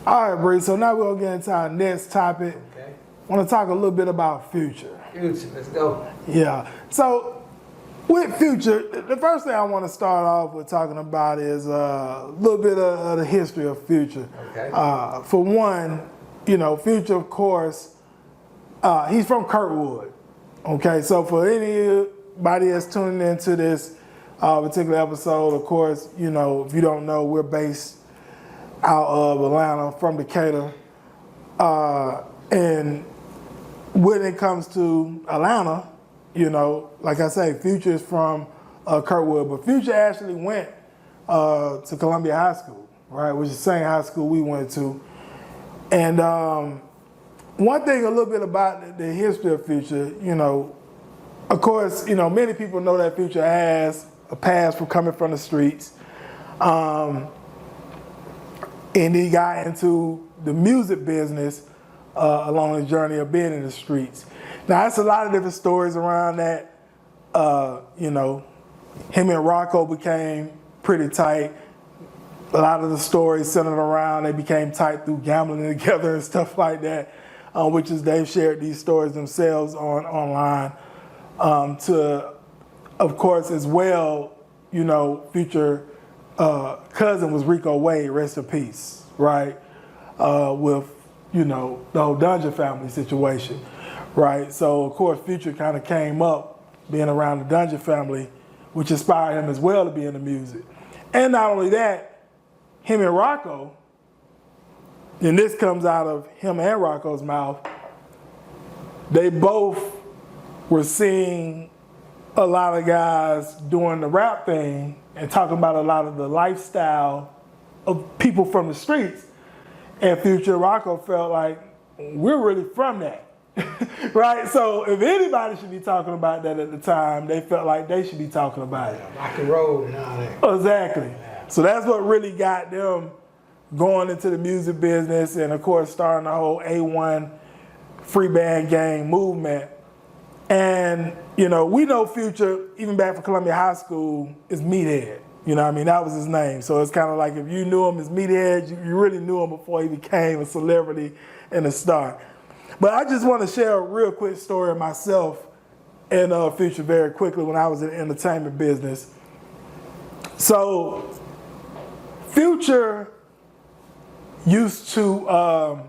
All right, Bree, so now we're going to get into our next topic. Okay. I want to talk a little bit about Future. Future, let's go. Yeah. So with Future, the first thing I want to start off with talking about is a little bit of the history of Future. Okay. For one, you know, Future, of course, he's from Kirkwood. Okay, so for anybody that's tuning into this particular episode, of course, you know, if you don't know, we're based out of Atlanta, from Decatur. And when it comes to Atlanta, you know, like I say, Future is from Kirkwood, but Future actually went to Columbia High School, right, which is the same high school we went to. And one thing a little bit about the history of Future, you know, of course, you know, many people know that Future has a past from coming from the streets. And he got into the music business along the journey of being in the streets. Now, there's a lot of different stories around that. You know, him and Rocco became pretty tight. A lot of the stories centered around they became tight through gambling together and stuff like that, which is they've shared these stories themselves online. To, of course, as well, you know, Future cousin was Rico Wade, rest in peace, right? With, you know, the whole Dungeon family situation, right? So, of course, Future kind of came up being around the Dungeon family, which inspired him as well to be in the music. And not only that, him and Rocco, and this comes out of him and Rocco's mouth, they both were seeing a lot of guys doing the rap thing and talking about a lot of the lifestyle of people from the streets. And Future and Rocco felt like, we're really from that, right? So if anybody should be talking about that at the time, they felt like they should be talking about it. Rock and roll and all that. Exactly. So that's what really got them going into the music business and, of course, starting the whole A1 free band gang movement. And, you know, we know Future, even back from Columbia High School, is Meathead. You know what I mean? That was his name. So it's kind of like if you knew him as Meathead, you really knew him before he became a celebrity and a star. But I just want to share a real quick story of myself and Future very quickly when I was in the entertainment business. So Future used to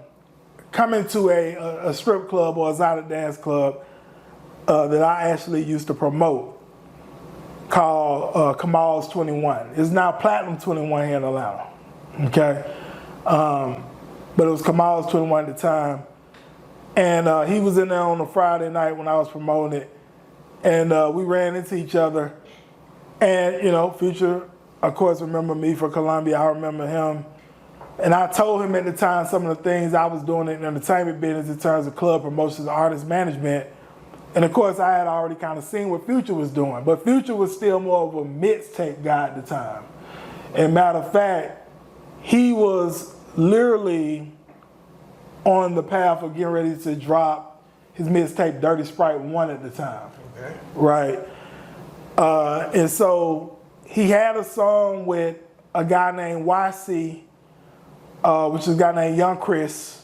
come into a strip club or a exotic dance club that I actually used to promote called Kamal's 21. It's now Platinum 21 here in Atlanta, okay? But it was Kamal's 21 at the time. And he was in there on a Friday night when I was promoting it. And we ran into each other. And, you know, Future, of course, remember me for Columbia. I remember him. And I told him at the time some of the things I was doing in the entertainment business in terms of club promotions, artist management. And of course, I had already kind of seen what Future was doing, but Future was still more of a mixtape guy at the time. And matter of fact, he was literally on the path of getting ready to drop his mixtape Dirty Sprite 1 at the time. Okay. Right? And so he had a song with a guy named YC, which is a guy named Young Chris,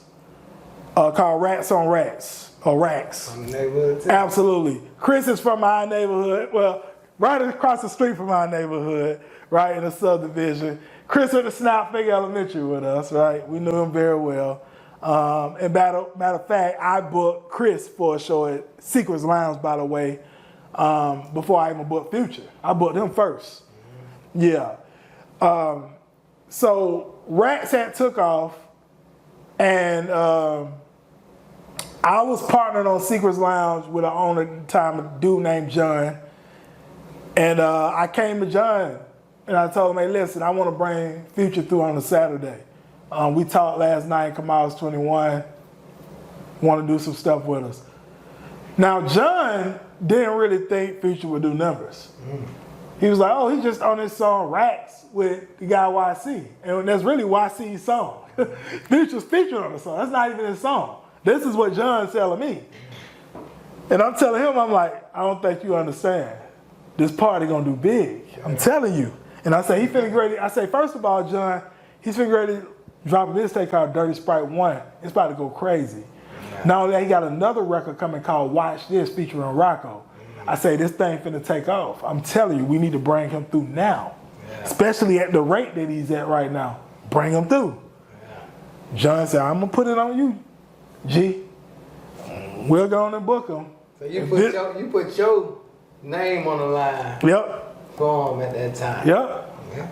called Rats on Rats. Or Racks. From the neighborhood too? Absolutely. Chris is from my neighborhood. Well, right across the street from my neighborhood, right in the subdivision. Chris went to Snap Figure Elementary with us, right? We knew him very well. And matter of fact, I booked Chris for a show at Secrets Lounge, by the way, before I even booked Future. I booked him first. Yeah. So Rats had took off, and I was partnered on Secrets Lounge with an owner at the time, a dude named John. And I came to John and I told him, hey, listen, I want to bring Future through on a Saturday. We talked last night, Kamal's 21, want to do some stuff with us. Now, John didn't really think Future would do numbers. He was like, oh, he's just on this song Rats with the guy YC. And that's really YC's song. Future's featured on the song. That's not even his song. This is what John's telling me. And I'm telling him, I'm like, I don't think you understand. This party gonna do big. I'm telling you. And I say, he finna ready. I say, first of all, John, he's finna ready dropping this tape called Dirty Sprite 1. It's about to go crazy. Not only that, he got another record coming called Watch This featuring Rocco. I say this thing finna take off. I'm telling you, we need to bring him through now. Especially at the rate that he's at right now. Bring him through. John said, I'm gonna put it on you, G. We'll go on and book him. So you put your name on the line. Yep. For him at that time. Yep. Yeah.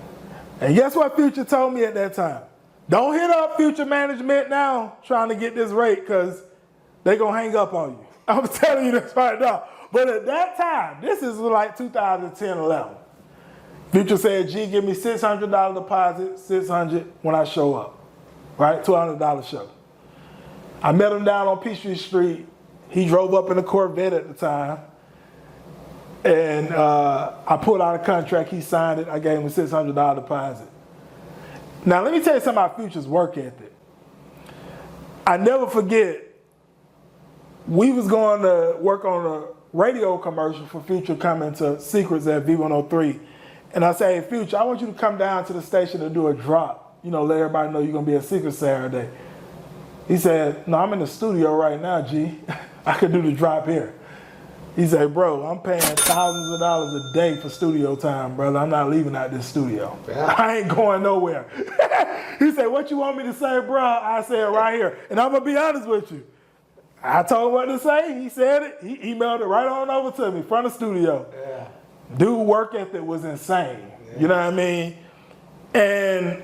And guess what Future told me at that time? Don't hit up Future management now trying to get this rate because they gonna hang up on you. I'm telling you this right now. But at that time, this is like 2010, 11. Future said, G, give me $600 deposit, $600 when I show up. Right? $200 show. I met him down on Peachtree Street. He drove up in a Corvette at the time. And I pulled out a contract. He signed it. I gave him a $600 deposit. Now, let me tell you something about Future's work ethic. I never forget, we was going to work on a radio commercial for Future coming to Secrets at V103. And I said, hey, Future, I want you to come down to the station to do a drop. You know, let everybody know you're going to be at Secret Saturday. He said, no, I'm in the studio right now, G. I could do the drop here. He said, bro, I'm paying thousands of dollars a day for studio time, brother. I'm not leaving out this studio. Yeah. I ain't going nowhere. He said, what you want me to say, bro? I said, right here. And I'm going to be honest with you. I told him what to say. He said it. He emailed it right on over to me from the studio. Yeah. Dude, work ethic was insane. Yeah. You know what I mean? And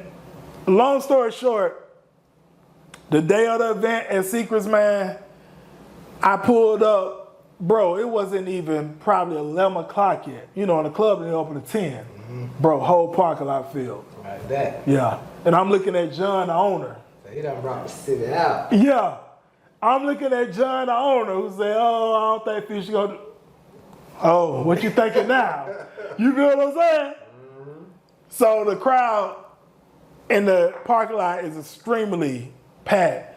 long story short, the day of the event at Secrets, man, I pulled up. Bro, it wasn't even probably 11 o'clock yet. You know, in the club, they open at 10. Mm-hmm. Bro, whole parking lot filled. Like that. Yeah. And I'm looking at John, the owner. So he done brought the city out. Yeah. I'm looking at John, the owner, who said, oh, I don't think Future gonna do. Oh, what you thinking now? You feel what I'm saying? Mm-hmm. So the crowd in the parking lot is extremely packed.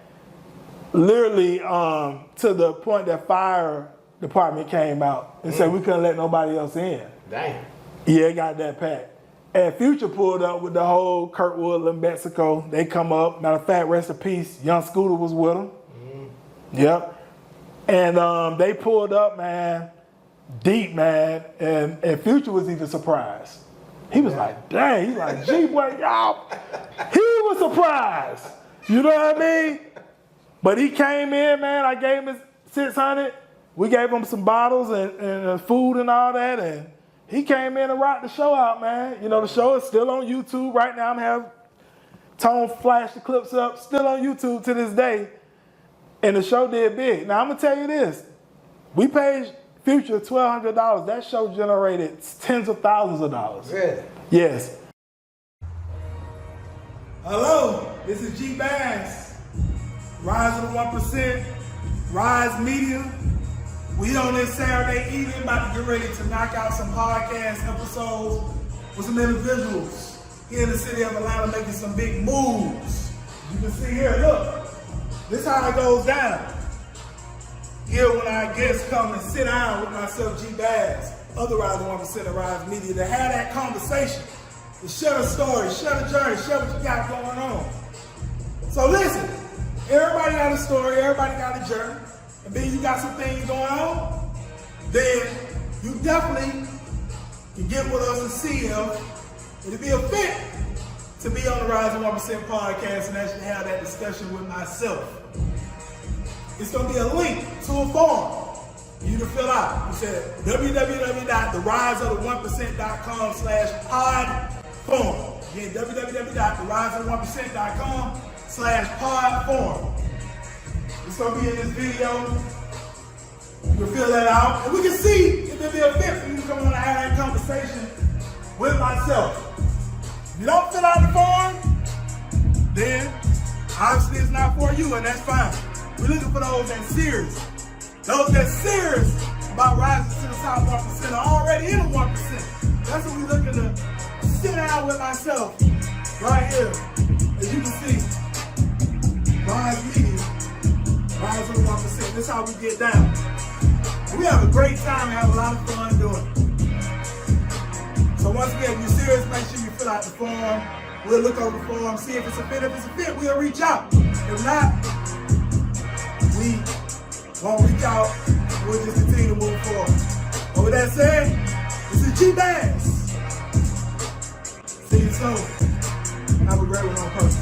Literally to the point that fire department came out and said we couldn't let nobody else in. Damn. Yeah, it got that packed. And Future pulled up with the whole Kurt Woodland, Mexico. They come up. Matter of fact, rest in peace, Young Scooter was with them. Yep. And they pulled up, man, deep, man. And Future was even surprised. He was like, dang. He's like, gee, boy, y'all. He was surprised. You know what I mean? But he came in, man. I gave him $600. We gave him some bottles and food and all that. And he came in and rocked the show out, man. You know, the show is still on YouTube. Right now, I'm having Tone flash the clips up. Still on YouTube to this day. And the show did big. Now, I'm going to tell you this. We paid Future $1,200. That show generated tens of thousands of dollars. Really? Yes. Hello, this is G Bass. Rise of the 1%, Rise Media. We on this Saturday evening about to get ready to knock out some podcast episodes with some individuals here in the city of Atlanta making some big moves. You can see here, look, this is how it goes down. Here when our guests come and sit down with myself, G Bass, other Rise of 1% of Rise Media, to have that conversation, to share the story, share the journey, share what you got going on. So listen. Everybody got a story, everybody got a journey, and then you got some things going on, then you definitely can get with us and see him. It'll be a fit to be on the Rise of 1% podcast and actually have that discussion with myself. It's going to be a link to a form for you to fill out. You said www.theriseof1%.com/pod-form. Again, www.theriseof1%.com/pod-form. It's going to be in this video. You can fill that out. And we can see if it'll be a fit for you to come on and have that conversation with myself. If you don't fill out the form, then obviously it's not for you, and that's fine. We're looking for those that's serious. Those that's serious about rising to the top 1% are already in the 1%. That's what we're looking to sit down with myself right here. As you can see, Rise Media, Rise of the 1%. This is how we get down. We have a great time and have a lot of fun doing it. So once again, if you're serious, make sure you fill out the form. We'll look over the form, see if it's a fit. If it's a fit, we'll reach out. If not, we won't reach out. We'll just continue to move forward. But with that said, this is G Bass. See you soon. Have a great one on purpose.